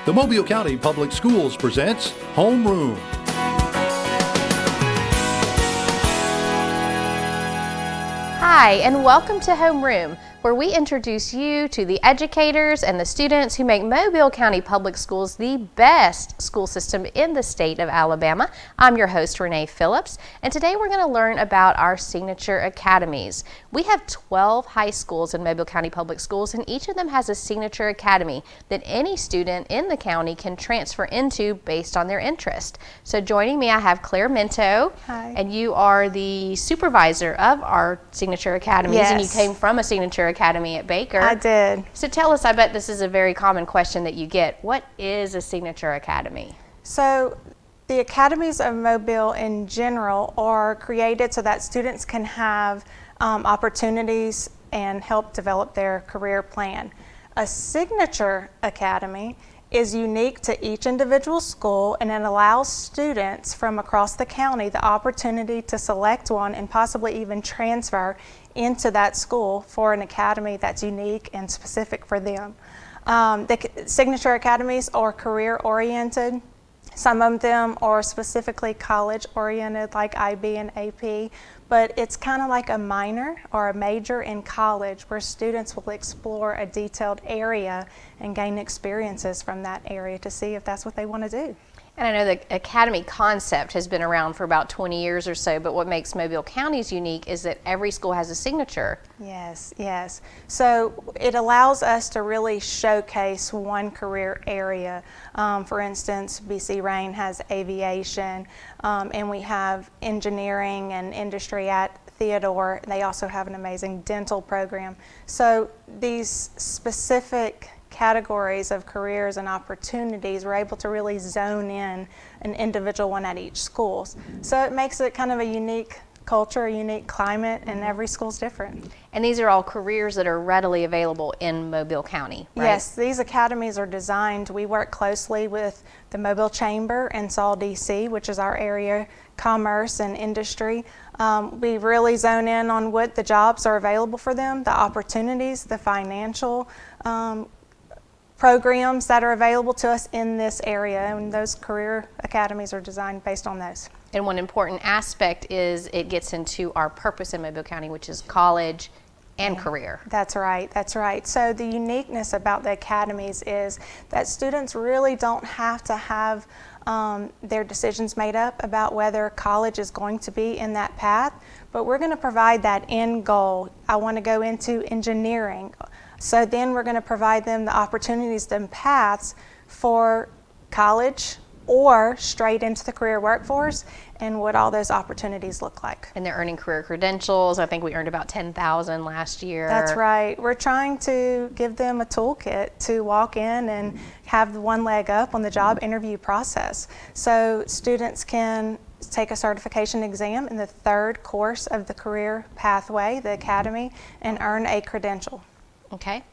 The Mobile County Public Schools presents Homeroom. Hi, and welcome to Homeroom, where we introduce you to the educators and the students who make Mobile County Public Schools the best school system in the state of Alabama. I'm your host, Renee Phillips, and today we're going to learn about our signature academies. We have 12 high schools in Mobile County Public Schools, and each of them has a signature academy that any student in the county can transfer into based on their interest. So joining me, I have Claire Minto. Hi. And you are the supervisor of our signature academies, Yes. and you came from a signature academy at Baker. I did. So tell us, I bet this is a very common question that you get. What is a signature academy? So the academies of Mobile in general are created so that students can have opportunities and help develop their career plan. A signature academy is unique to each individual school, and it allows students from across the county the opportunity to select one and possibly even transfer into that school for an academy that's unique and specific for them. The signature academies are career oriented. Some of them are specifically college oriented, like IB and AP, but it's kind of like a minor or a major in college where students will explore a detailed area and gain experiences from that area to see if that's what they want to do. And I know the academy concept has been around for about 20 years or so, but what makes Mobile Counties unique is that every school has a signature. Yes, yes. So it allows us to really showcase one career area. For instance, BC Rain has aviation, and we have engineering and industry at Theodore. They also have an amazing dental program. So these specific categories of careers and opportunities, we're able to really zone in an individual one at each school. So it makes it kind of a unique culture, a unique climate, and every school's different. And these are all careers that are readily available in Mobile County, right? Yes, these academies are designed. We work closely with the Mobile Chamber and Saul DC, which is our area commerce and industry. We really zone in on what the jobs are available for them, the opportunities, the financial programs that are available to us in this area, and those career academies are designed based on those. And one important aspect is it gets into our purpose in Mobile County, which is college and career. That's right, that's right. So the uniqueness about the academies is that students really don't have to have their decisions made up about whether college is going to be in that path, but we're going to provide that end goal. I want to go into engineering. So then we're going to provide them the opportunities and paths for college or straight into the career workforce and what all those opportunities look like. And they're earning career credentials. I think we earned about 10,000 last year. That's right. We're trying to give them a toolkit to walk in and have one leg up on the job interview process. So students can take a certification exam in the third course of the career pathway, the academy, and earn a credential. Okay,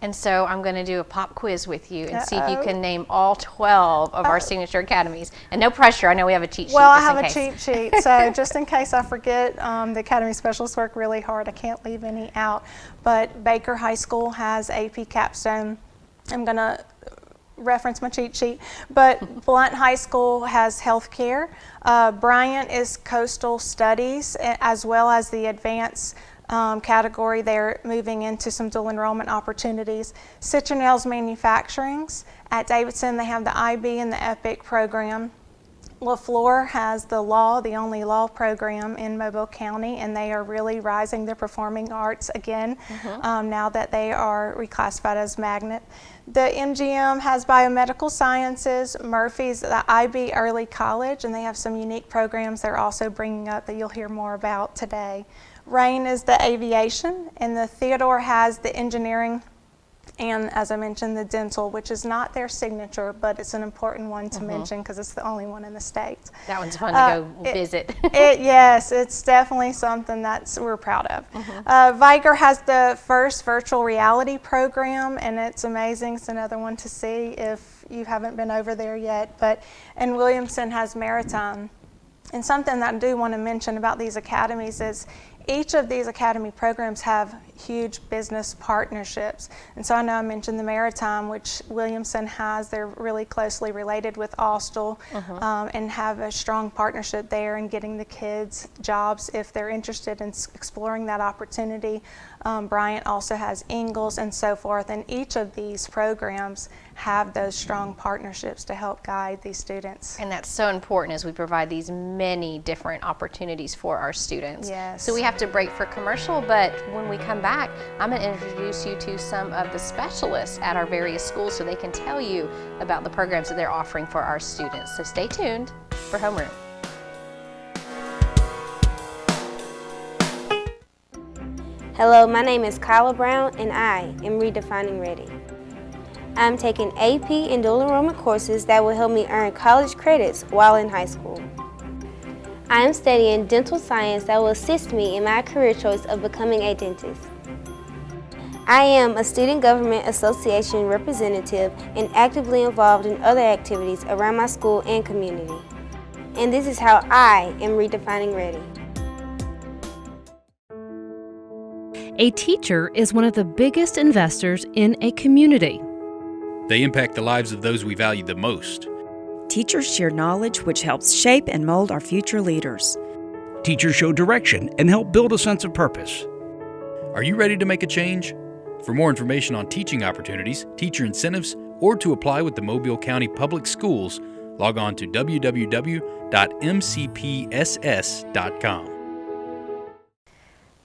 and so I'm going to do a pop quiz with you and see if you can name all 12 of our signature academies. And no pressure, I know we have a cheat sheet. Well, I just in have a case. cheat sheet, so just in case I forget, the academy specialists work really hard. I can't leave any out. But Baker High School has AP Capstone. I'm going to reference my cheat sheet, but Blunt High School has healthcare. Bryant is coastal studies, as well as the advanced category. They're moving into some dual enrollment opportunities. Citronell's Manufacturings. At Davidson, they have the IB and the EPIC program. LaFleur has the law, the only law program in Mobile County, and they are really rising their performing arts again now that they are reclassified as magnet. The MGM has biomedical sciences. Murphy's the IB Early College, and they have some unique programs they're also bringing up that you'll hear more about today. Rain is the aviation, and the Theodore has the engineering and, as I mentioned, the dental, which is not their signature, but it's an important one to mention because it's the only one in the state. That one's fun to go visit. Yes, it's definitely something that we're proud of. Viger has the first virtual reality program, and it's amazing. It's another one to see if you haven't been over there yet. And Williamson has maritime. And something that I do want to mention about these academies is Each of these Academy programs have huge business partnerships. And so I know I mentioned the Maritime, which Williamson has. They're really closely related with Austell and have a strong partnership there in getting the kids jobs if they're interested in exploring that opportunity. Bryant also has Ingalls and so forth. And each of these programs have those strong partnerships to help guide these students. And that's so important as we provide these many different opportunities for our students. Yes. So we have to break for commercial, but when we come back, I'm going to introduce you to some of the specialists at our various schools so they can tell you about the programs that they're offering for our students. So stay tuned for Homeroom. Hello, my name is Kyla Brown and I am redefining ready. I'm taking AP and dual enrollment courses that will help me earn college credits while in high school. I am studying dental science that will assist me in my career choice of becoming a dentist. I am a Student Government Association representative and actively involved in other activities around my school and community. And this is how I am redefining ready. A teacher is one of the biggest investors in a community. They impact the lives of those we value the most. Teachers share knowledge which helps shape and mold our future leaders. Teachers show direction and help build a sense of purpose. Are you ready to make a change? For more information on teaching opportunities, teacher incentives, or to apply with the Mobile County Public Schools, log on to www.mcpss.com.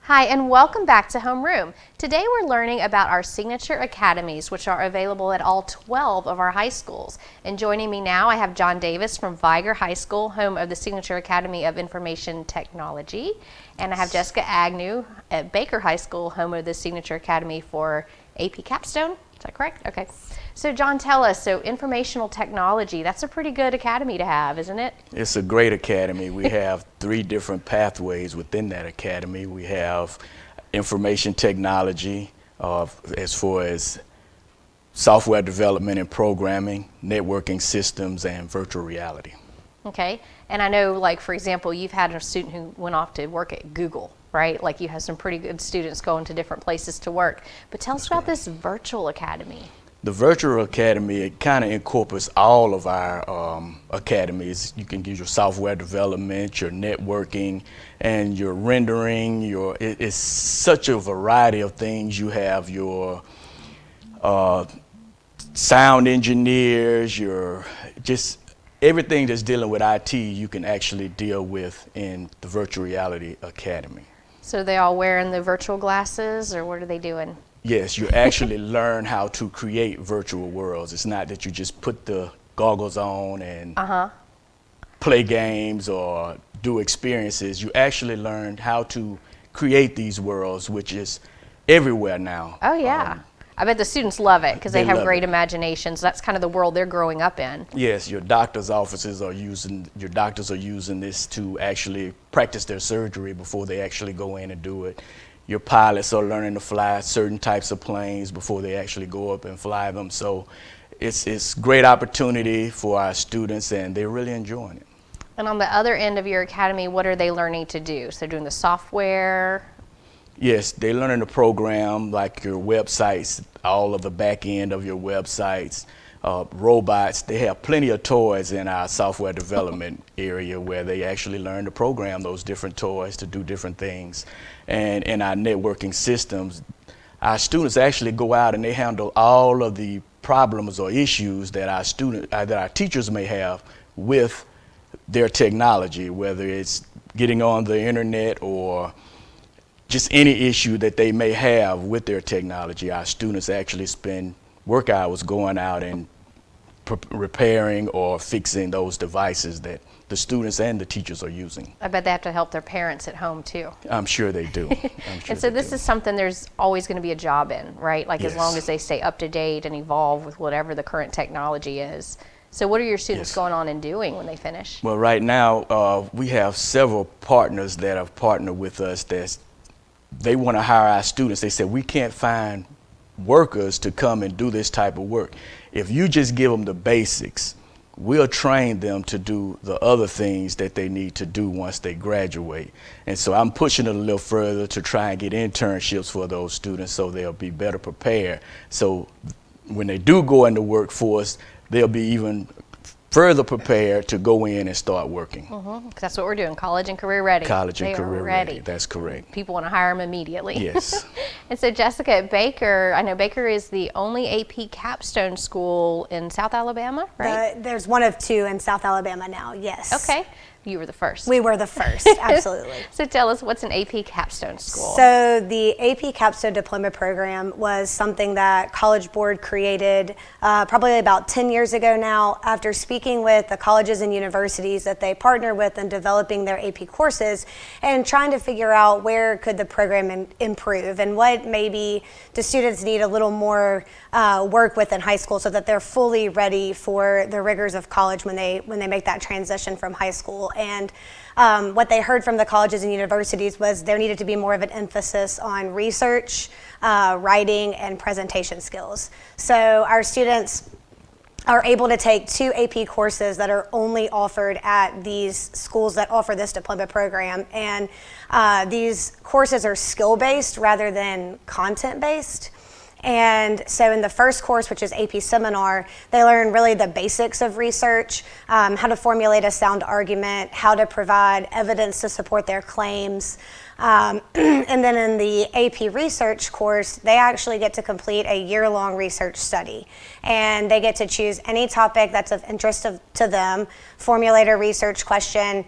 Hi, and welcome back to Homeroom. Today we're learning about our signature academies, which are available at all 12 of our high schools. And joining me now, I have John Davis from Viger High School, home of the Signature Academy of Information Technology. And I have Jessica Agnew at Baker High School, home of the Signature Academy for AP Capstone. Is that correct? Okay. So John, tell us, so informational technology, that's a pretty good academy to have, isn't it? It's a great academy. We have 3 different pathways within that academy. We have information technology as far as software development and programming, networking systems, and virtual reality. Okay. And I know, like, for example, you've had a student who went off to work at Google, right? Like, you have some pretty good students going to different places to work. But tell us about this virtual academy. The virtual academy, it kind of incorporates all of our academies. You can use your software development, your networking, and your rendering. It's such a variety of things. You have your sound engineers, just everything that's dealing with IT, you can actually deal with in the Virtual Reality Academy. So they all wearing the virtual glasses, or what are they doing? Yes, you actually learn how to create virtual worlds. It's not that you just put the goggles on and play games or do experiences. You actually learn how to create these worlds, which is everywhere now. Oh, yeah. I bet the students love it because they have great it. imaginations. That's kind of the world they're growing up in. Yes, your doctor's offices are using this to actually practice their surgery before they actually go in and do it. Your pilots are learning to fly certain types of planes before they actually go up and fly them. So it's great opportunity for our students, and they're really enjoying it. And on the other end of your academy, what are they learning to do? So they're doing the software? Yes, they're learning to program, like your websites, all of the back end of your websites, robots. They have plenty of toys in our software development area where they actually learn to program those different toys to do different things. And in our networking systems, our students actually go out and they handle all of the problems or issues that our teachers may have with their technology, whether it's getting on the internet or just any issue that they may have with their technology. Our students actually spend work hours going out and repairing or fixing those devices that the students and the teachers are using. I bet they have to help their parents at home too. I'm sure they do. And so this is something there's always going to be a job in, right? Like, Yes. as long as they stay up to date and evolve with whatever the current technology is. So what are your students Yes. going on and doing when they finish? Well, right now we have several partners that have partnered with us they want to hire our students. They said, we can't find workers to come and do this type of work. If you just give them the basics, we'll train them to do the other things that they need to do once they graduate. And so I'm pushing it a little further to try and get internships for those students so they'll be better prepared. So when they do go in the workforce, they'll be even further prepared to go in and start working. 'Cause that's what we're doing, college and career ready. College and They are career ready. That's correct. People want to hire them immediately. Yes. And so Jessica, at Baker, I know Baker is the only AP capstone school in South Alabama, right? There's one of two in South Alabama now, yes. Okay. You were the first. We were the first, absolutely. So tell us, what's an AP capstone school? So the AP Capstone Diploma Program was something that College Board created probably about 10 years ago now, after speaking with the colleges and universities that they partner with in developing their AP courses and trying to figure out where could the program improve and what maybe the students need a little more work with in high school so that they're fully ready for the rigors of college when they make that transition from high school. And what they heard from the colleges and universities was there needed to be more of an emphasis on research, writing, and presentation skills. So our students are able to take 2 AP courses that are only offered at these schools that offer this diploma program. And these courses are skill-based rather than content-based. And so in the first course, which is AP Seminar, they learn really the basics of research, how to formulate a sound argument, how to provide evidence to support their claims. And then in the AP Research course, they actually get to complete a year-long research study. And they get to choose any topic that's of interest to them, formulate a research question,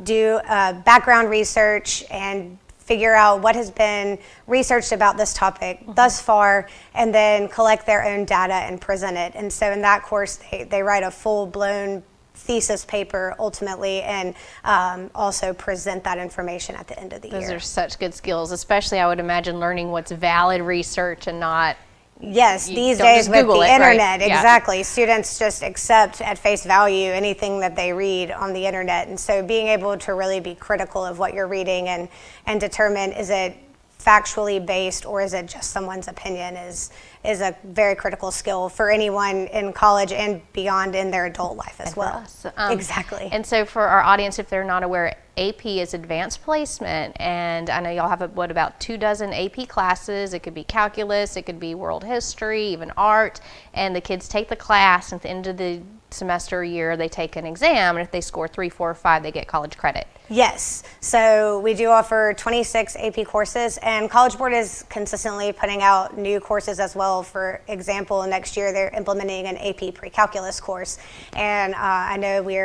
do background research, and figure out what has been researched about this topic thus far, and then collect their own data and present it. And so in that course, they write a full-blown thesis paper ultimately, and also present that information at the end of the year. Those are such good skills, especially I would imagine learning what's valid research and not. Yes, these don't days just with Google the it, right? internet, Yeah. exactly. Students just accept at face value anything that they read on the internet. And so being able to really be critical of what you're reading and determine, is it factually based or is it just someone's opinion, is a very critical skill for anyone in college and beyond in their adult life as well. Exactly. And so for our audience, if they're not aware, AP is advanced placement, and I know y'all have about 24 AP classes. It could be calculus, it could be world history, even art, and the kids take the class, and at the end of the semester or year they take an exam, and if they score 3, 4, or 5, they get college credit. Yes, so we do offer 26 AP courses, and College Board is consistently putting out new courses as well. For example, next year they're implementing an AP pre-calculus course, and I know we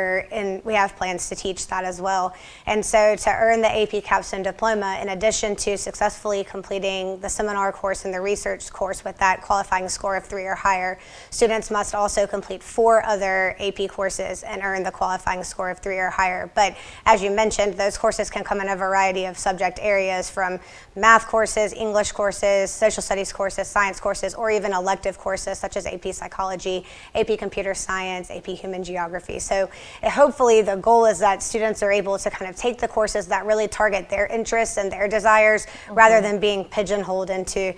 have plans to teach that as well. And so to earn the AP Capstone Diploma, in addition to successfully completing the seminar course and the research course with that qualifying score of 3 or higher, students must also complete 4 other AP courses and earn the qualifying score of 3 or higher. But as you mentioned, those courses can come in a variety of subject areas, from math courses, English courses, social studies courses, science courses, or even elective courses such as AP Psychology, AP Computer Science, AP Human Geography. So hopefully the goal is that students are able to kind of take the courses that really target their interests and their desires, rather than being pigeonholed into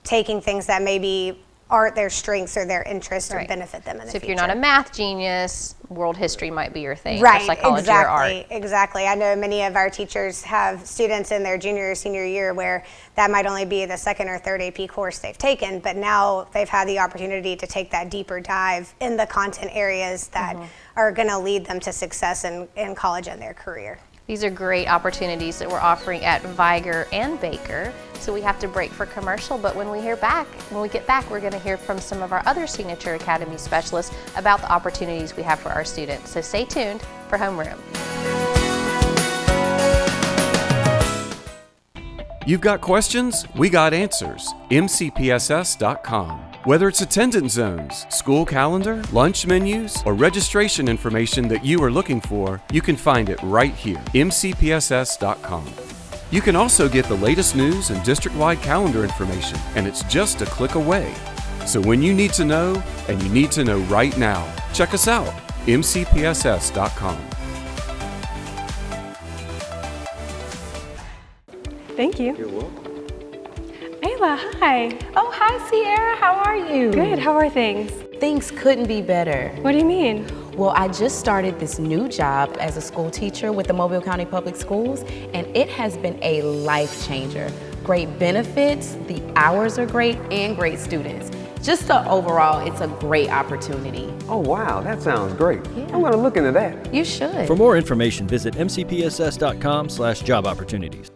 taking things that maybe aren't their strengths or their interests or benefit them in the future. So if you're not a math genius, world history might be your thing, right? Or psychology or art. Exactly. I know many of our teachers have students in their junior or senior year where that might only be the 2nd or 3rd AP course they've taken, but now they've had the opportunity to take that deeper dive in the content areas that are going to lead them to success in college and their career. These are great opportunities that we're offering at Viger and Baker. So we have to break for commercial, but when we get back, we're going to hear from some of our other Signature Academy specialists about the opportunities we have for our students. So stay tuned for Homeroom. You've got questions? We got answers. MCPSS.com. Whether it's attendance zones, school calendar, lunch menus, or registration information that you are looking for, you can find it right here. MCPSS.com. You can also get the latest news and district-wide calendar information, and it's just a click away. So when you need to know, and you need to know right now, check us out. MCPSS.com. Thank you. You're welcome. I have Sheila, hi. Oh, hi, Sierra. How are you? Good. How are things? Things couldn't be better. What do you mean? Well, I just started this new job as a school teacher with the Mobile County Public Schools, and it has been a life changer. Great benefits, the hours are great, and great students. Just overall, it's a great opportunity. Oh, wow, that sounds great. Yeah. I'm going to look into that. You should. For more information, visit mcpss.com/job opportunities.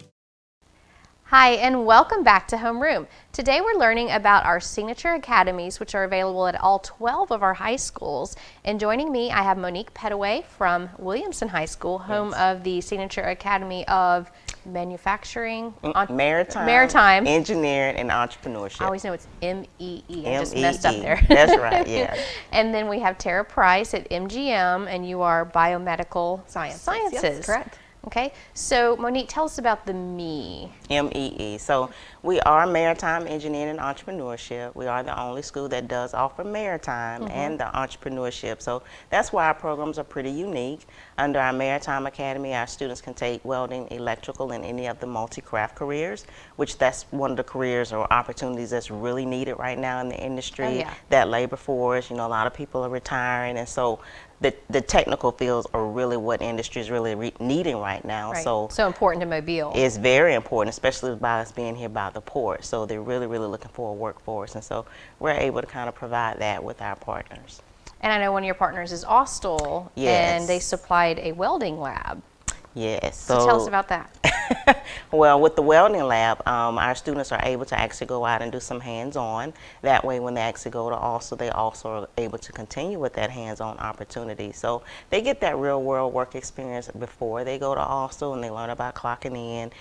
Hi, and welcome back to Homeroom. Today we're learning about our signature academies, which are available at all 12 of our high schools. And joining me, I have Monique Pettaway from Williamson High School, home of the Signature Academy of Manufacturing, Maritime, Engineering, and Entrepreneurship. I always know it's M-E-E. I just messed up there. That's right, yeah. And then we have Tara Price at MGM, and you are Biomedical Sciences. Yes, correct. Okay, so Monique, tell us about the ME. M-E-E. So we are Maritime Engineering and Entrepreneurship. We are the only school that does offer maritime and the entrepreneurship. So that's why our programs are pretty unique. Under our Maritime Academy, our students can take welding, electrical, and any of the multi-craft careers, which that's one of the careers or opportunities that's really needed right now in the industry. That labor force, you know, a lot of people are retiring, and so the technical fields are really what industry is really needing right now. Right. So important to Mobile. It's very important, especially by us being here by the port. So they're really looking for a workforce, and so we're able to kind of provide that with our partners. And I know one of your partners is Austell, and they supplied a welding lab. Yes. So tell us about that. Well, with the welding lab, our students are able to actually go out and do some hands-on. That way, when they actually go to Austell, they also are able to continue with that hands-on opportunity. So they get that real-world work experience before they go to Austell, and they learn about clocking in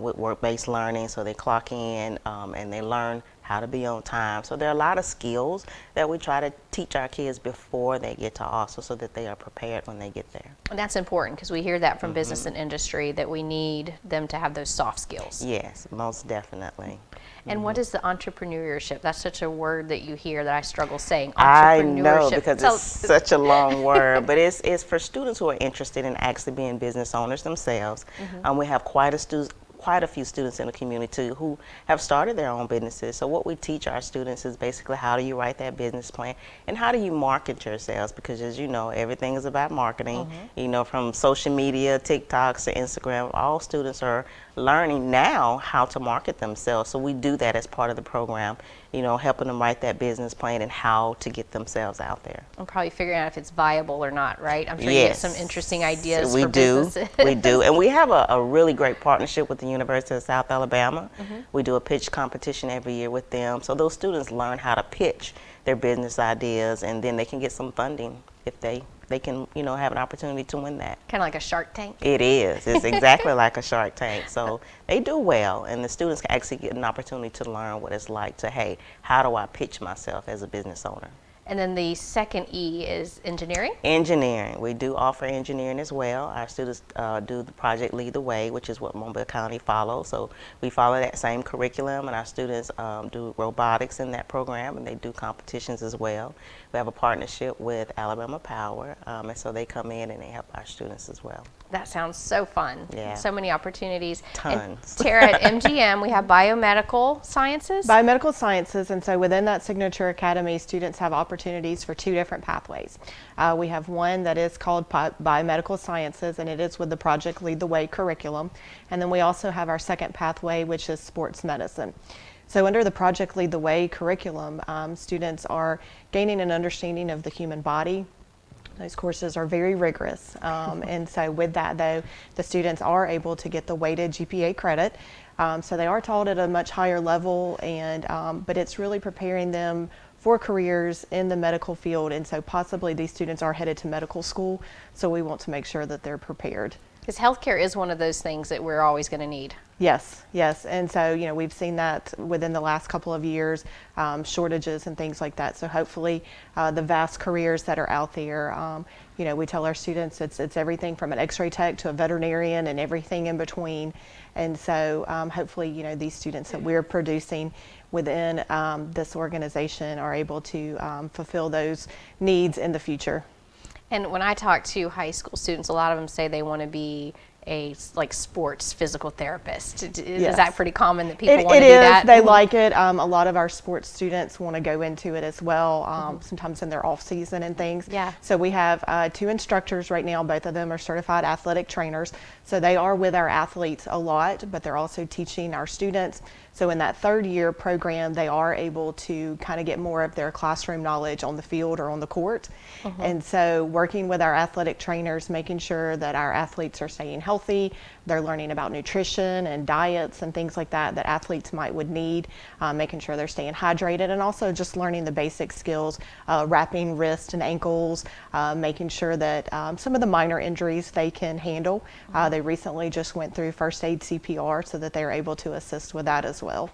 with work-based learning. So they clock in and they learn how to be on time. So there are a lot of skills that we try to teach our kids before they get to Austell so that they are prepared when they get there. And that's important because we hear that from business and industry that we need them to have those soft skills. Yes, most definitely. And what is the entrepreneurship? That's such a word that you hear that I struggle saying. I know, because it's such a long word, but it's for students who are interested in actually being business owners themselves. We have quite a few students in the community who have started their own businesses. So what we teach our students is basically how do you write that business plan and how do you market yourselves, because as you know, everything is about marketing. You know, from social media, TikToks to Instagram, all students are learning now how to market themselves. So we do that as part of the program, you know, helping them write that business plan and how to get themselves out there. I'm probably figuring out if it's viable or not, right? I'm sure you get some interesting ideas for businesses. We do. And we have a really great partnership with the University of South Alabama. We do a pitch competition every year with them. So those students learn how to pitch their business ideas, and then they can get some funding if they can, you know, have an opportunity to win that. Kind of like a Shark Tank? It is. It's exactly like a Shark Tank. So they do well, and the students can actually get an opportunity to learn what it's like to, hey, how do I pitch myself as a business owner? And then the second E is engineering? Engineering. We do offer engineering as well. Our students do the project Lead the Way, which is what Mobile County follows. So we follow that same curriculum, and our students do robotics in that program, and they do competitions as well. We have a partnership with Alabama Power, and so they come in and they help our students as well. That sounds so fun. Yeah. So many opportunities. Tons. And Tara, at MGM, we have Biomedical Sciences? Biomedical Sciences, and so within that Signature Academy, students have opportunities for two different pathways. We have one that is called Biomedical Sciences, and it is with the Project Lead the Way curriculum. And then we also have our second pathway, which is Sports Medicine. So under the Project Lead the Way curriculum, students are gaining an understanding of the human body. Those courses are very rigorous, and so with that, though, the students are able to get the weighted GPA credit. So they are taught at a much higher level, and but it's really preparing them for careers in the medical field, and so possibly these students are headed to medical school, so we want to make sure that they're prepared. Because healthcare is one of those things that we're always going to need. Yes, yes, and so, you know, we've seen that within the last couple of years, shortages and things like that. So hopefully the vast careers that are out there, you know, we tell our students it's everything from an x-ray tech to a veterinarian and everything in between. And so hopefully, you know, these students that we're producing within this organization are able to fulfill those needs in the future. And when I talk to high school students, a lot of them say they want to be like sports physical therapist. Is Yes. that pretty common that people want to It do is. that? They like it. A lot of our sports students want to go into it as well, sometimes in their off season and things. Yeah. So we have 2 instructors right now. Both of them are certified athletic trainers. So they are with our athletes a lot, but they're also teaching our students. So in that 3rd year program, they are able to kind of get more of their classroom knowledge on the field or on the court. And so working with our athletic trainers, making sure that our athletes are staying healthy, they're learning about nutrition and diets and things like that that athletes would need, making sure they're staying hydrated, and also just learning the basic skills, wrapping wrists and ankles, making sure that some of the minor injuries they can handle. They recently just went through first aid CPR so that they're able to assist with that as well.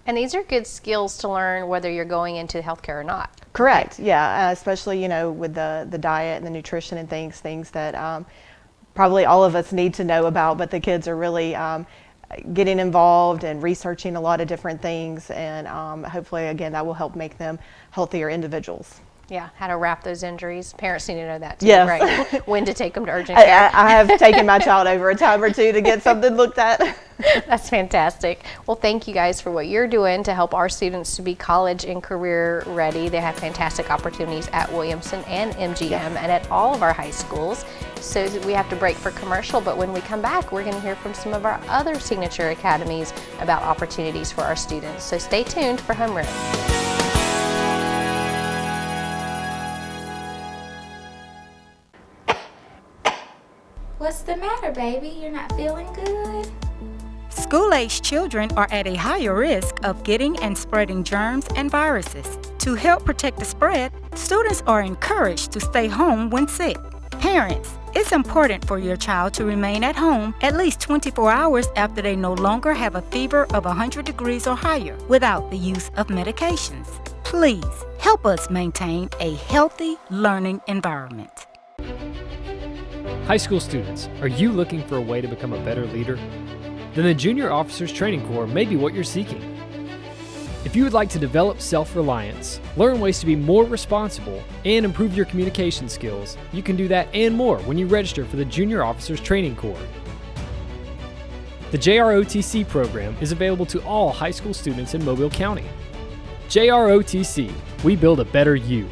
And these are good skills to learn whether you're going into healthcare or not. Correct. Yeah, especially with the diet and the nutrition and things that probably all of us need to know about, but the kids are really getting involved and researching a lot of different things, and hopefully again that will help make them healthier individuals. Yeah, how to wrap those injuries. Parents need to know that too, Yes. right? When to take them to urgent care. I have taken my child over a time or two to get something looked at. That's fantastic. Well, thank you guys for what you're doing to help our students to be college and career ready. They have fantastic opportunities at Williamson and MGM and at all of our high schools. So we have to break for commercial, but when we come back, we're going to hear from some of our other signature academies about opportunities for our students. So stay tuned for Homeroom. What's the matter, baby? You're not feeling good? School-aged children are at a higher risk of getting and spreading germs and viruses. To help protect the spread, students are encouraged to stay home when sick. Parents, it's important for your child to remain at home at least 24 hours after they no longer have a fever of 100 degrees or higher without the use of medications. Please help us maintain a healthy learning environment. High school students, are you looking for a way to become a better leader? Then the Junior Officers Training Corps may be what you're seeking. If you would like to develop self-reliance, learn ways to be more responsible, and improve your communication skills, you can do that and more when you register for the Junior Officers Training Corps. The JROTC program is available to all high school students in Mobile County. JROTC, we build a better you.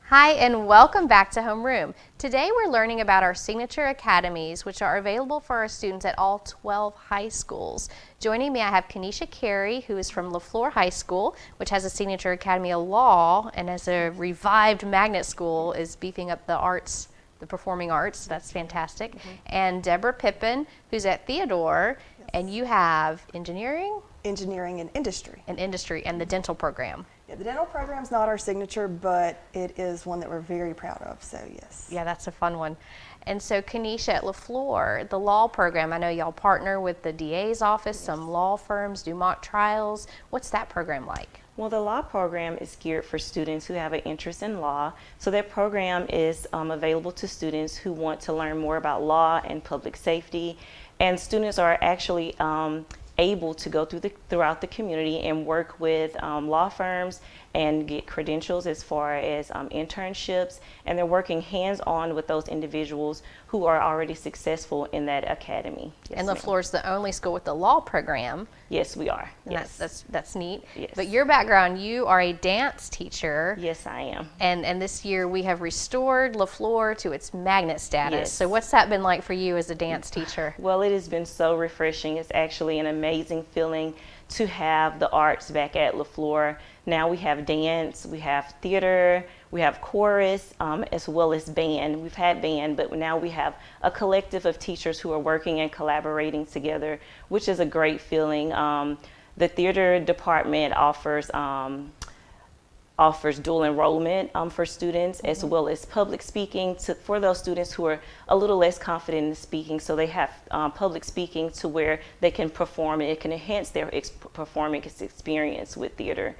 Hi, and welcome back to Homeroom. Today we're learning about our signature academies, which are available for our students at all 12 high schools. Joining me, I have Kenesha Carey, who is from LaFleur High School, which has a signature academy of law, and as a revived magnet school is beefing up the arts, the performing arts. That's fantastic. And Deborah Pippin, who's at Theodore, and you have engineering? Engineering and industry. And industry, and the dental program. Yeah, the dental program is not our signature, but it is one that we're very proud of, so yes. Yeah, that's a fun one. And so Kenesha, at LaFleur, the law program, I know y'all partner with the DA's office, some law firms, do mock trials. What's that program like? Well, the law program is geared for students who have an interest in law. So that program is available to students who want to learn more about law and public safety. And students are actually able to go throughout the community and work with law firms and get credentials as far as internships, and they're working hands-on with those individuals who are already successful in that academy. Yes, and LaFleur is the only school with the law program. Yes, we are. And yes. that's neat. Yes. But your background, you are a dance teacher. Yes, I am. And this year we have restored LaFleur to its magnet status. Yes. So what's that been like for you as a dance teacher? Well, it has been so refreshing. It's actually an amazing feeling to have the arts back at LaFleur. Now we have dance, we have theater, we have chorus, as well as band. We've had band, but now we have a collective of teachers who are working and collaborating together, which is a great feeling. The theater department offers dual enrollment for students, as well as public speaking for those students who are a little less confident in speaking. So they have public speaking to where they can perform, and it can enhance their performance experience with theater.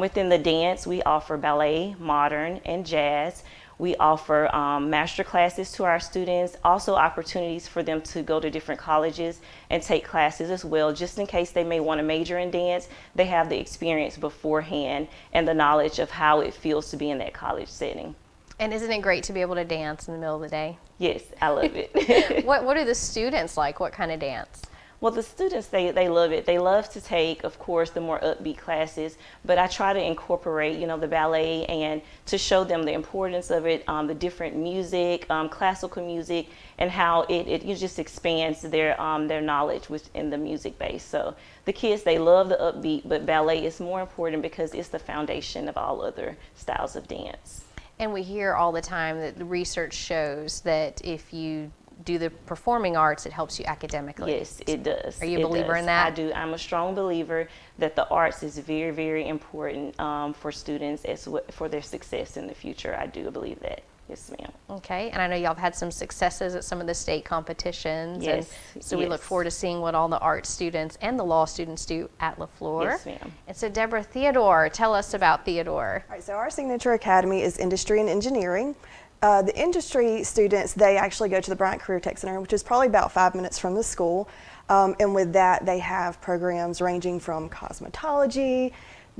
Within the dance, we offer ballet, modern, and jazz. We offer master classes to our students, also opportunities for them to go to different colleges and take classes as well, just in case they may want to major in dance. They have the experience beforehand and the knowledge of how it feels to be in that college setting. And isn't it great to be able to dance in the middle of the day? Yes, I love it. What are the students like? What kind of dance? Well, the students, they love it. They love to take, of course, the more upbeat classes, but I try to incorporate, the ballet and to show them the importance of it, the different music, classical music, and how it just expands their knowledge within the music base. So the kids, they love the upbeat, but ballet is more important because it's the foundation of all other styles of dance. And we hear all the time that the research shows that if you do the performing arts, it helps you academically. Yes, it does. Are you a believer in that? I do. I'm a strong believer that the arts is very, very important for students for their success in the future. I do believe that. Yes, ma'am. Okay, and I know y'all have had some successes at some of the state competitions. Yes. And so we look forward to seeing what all the art students and the law students do at LaFleur. Yes, ma'am. And so Deborah, Theodore, tell us about Theodore. All right, so our signature academy is industry and engineering. The industry students, they actually go to the Bryant Career Tech Center, which is probably about 5 minutes from the school. And with that, they have programs ranging from cosmetology,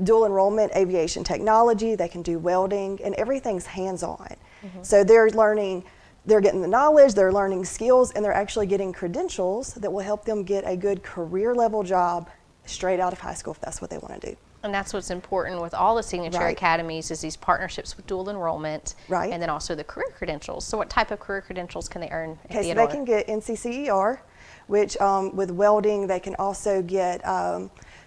dual enrollment, aviation technology. They can do welding, and everything's hands-on. So they're getting the knowledge, they're learning skills, and they're actually getting credentials that will help them get a good career level job straight out of high school if that's what they want to do. And that's what's important with all the signature academies is these partnerships with dual enrollment, and then also the career credentials. So what type of career credentials can they earn at Okay, so Theodore? they can get NCCER, which with welding, they can also get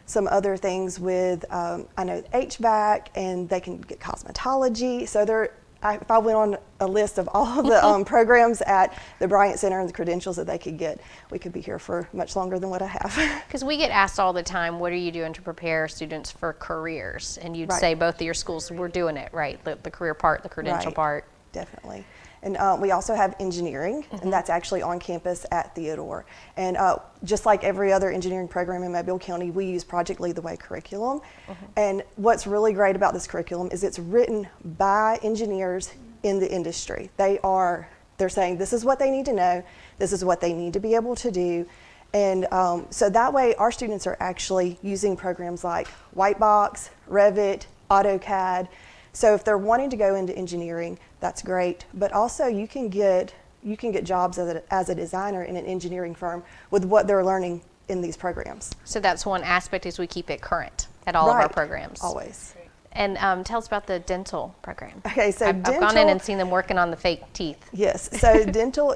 some other things with, I know HVAC, and they can get cosmetology. So if I went on a list of all of the programs at the Bryant Center and the credentials that they could get, we could be here for much longer than what I have. Because we get asked all the time, what are you doing to prepare students for careers? And you'd say both of your schools were doing it, right? The career part, the credential part. Definitely. And we also have engineering, and that's actually on campus at Theodore. And just like every other engineering program in Mobile County, we use Project Lead the Way curriculum. And what's really great about this curriculum is it's written by engineers in the industry. They're saying this is what they need to know, this is what they need to be able to do. And so that way our students are actually using programs like Whitebox, Revit, AutoCAD. So if they're wanting to go into engineering, that's great. But also you can get jobs as a designer in an engineering firm with what they're learning in these programs. So that's one aspect is we keep it current at all of our programs. Always. And tell us about the dental program. Okay, so I've gone in and seen them working on the fake teeth. Yes, so dental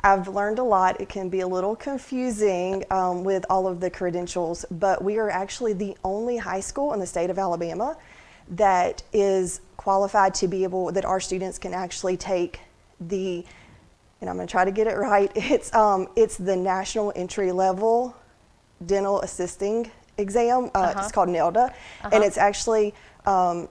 I've learned a lot. It can be a little confusing with all of the credentials, but we are actually the only high school in the state of Alabama that is qualified to be able, that our students can actually take and I'm going to try to get it right, it's the National Entry Level Dental Assisting Exam. It's called NELDA, and it's actually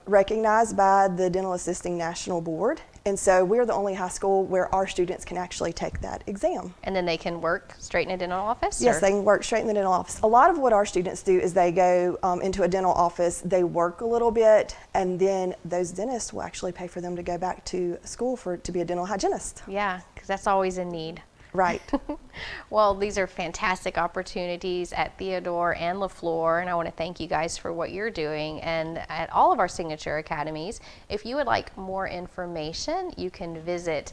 recognized by the Dental Assisting National Board. And so we're the only high school where our students can actually take that exam. And then they can work straight in a dental office? Yes, they can work straight in the dental office. A lot of what our students do is they go into a dental office, they work a little bit, and then those dentists will actually pay for them to go back to school to be a dental hygienist. Yeah, because that's always a need. Right. Well, these are fantastic opportunities at Theodore and LaFleur, and I want to thank you guys for what you're doing and at all of our signature academies. If you would like more information, you can visit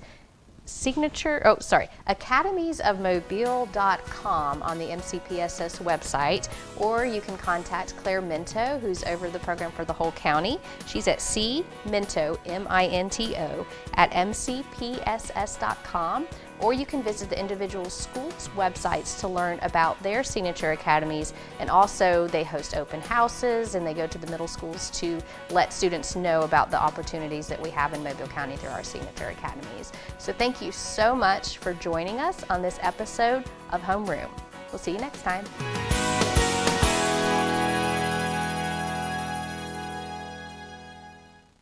academiesofmobile.com on the MCPSS website, or you can contact Claire Minto, who's over the program for the whole county. She's at cminto, M-I-N-T-O, at mcpss.com, or you can visit the individual schools' websites to learn about their signature academies, and also they host open houses and they go to the middle schools to let students know about the opportunities that we have in Mobile County through our signature academies. So thank you so much for joining us on this episode of Homeroom. We'll see you next time.